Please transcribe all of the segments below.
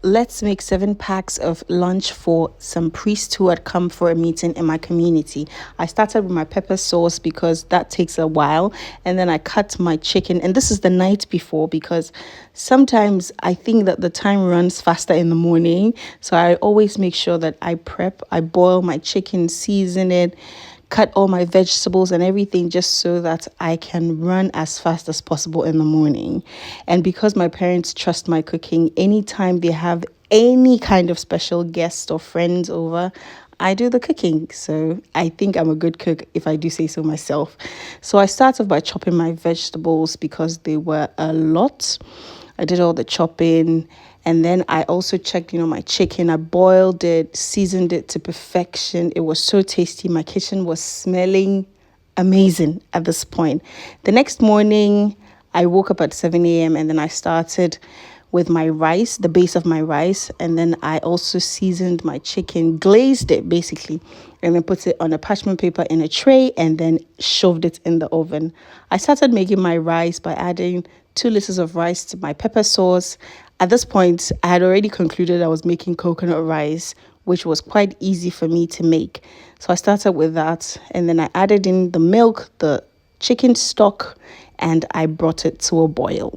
let's make 7 packs of lunch for some priests who had come for a meeting in my community. I started with my pepper sauce because that takes a while. And then I cut my chicken. And this is the night before because sometimes I think that the time runs faster in the morning. So I always make sure that I boil my chicken, season it, cut all my vegetables and everything just so that I can run as fast as possible in the morning. And because my parents trust my cooking, anytime they have any kind of special guest or friends over, I do the cooking. So I think I'm a good cook if I do say so myself. So I started by chopping my vegetables because they were a lot. I did all the chopping, and then I also checked, my chicken. I boiled it, seasoned it to perfection. It was so tasty. My kitchen was smelling amazing at this point. The next morning, I woke up at 7 a.m. and then I started with my rice, the base of my rice, and then I also seasoned my chicken, glazed it basically, and then put it on a parchment paper in a tray and then shoved it in the oven. I started making my rice by adding 2 liters of rice to my pepper sauce. At this point, I had already concluded I was making coconut rice, which was quite easy for me to make. So I started with that, and then I added in the milk, the chicken stock, and I brought it to a boil.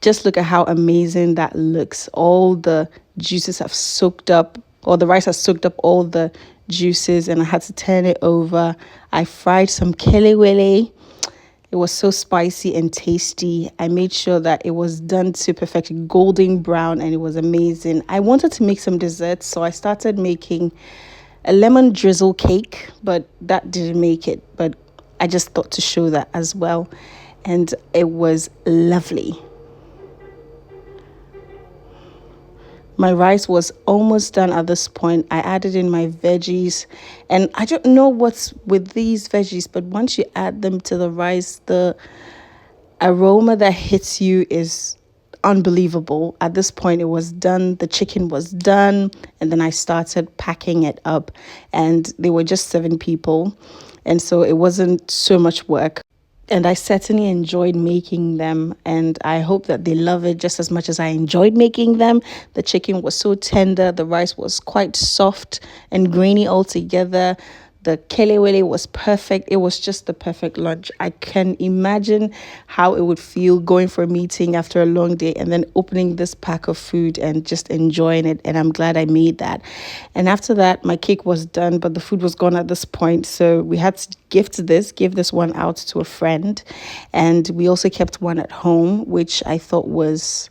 Just look at how amazing that looks. All the juices have soaked up, or the rice has soaked up all the juices, and I had to turn it over. I fried some kelewele. It was so spicy and tasty. I made sure that it was done to perfection, golden brown, and it was amazing. I wanted to make some desserts, so I started making a lemon drizzle cake, but that didn't make it. But I just thought to show that as well, and it was lovely. My rice was almost done at this point. I added in my veggies, and I don't know what's with these veggies, but once you add them to the rice, the aroma that hits you is unbelievable. At this point, it was done. The chicken was done, and then I started packing it up, and they were just 7 people, and so it wasn't so much work. And I certainly enjoyed making them, and I hope that they love it just as much as I enjoyed making them. The chicken was so tender, the rice was quite soft and grainy altogether. The kelewele was perfect. It was just the perfect lunch. I can imagine how it would feel going for a meeting after a long day and then opening this pack of food and just enjoying it. And I'm glad I made that. And after that, my cake was done, but the food was gone at this point. So we had to give this one out to a friend. And we also kept one at home, which I thought was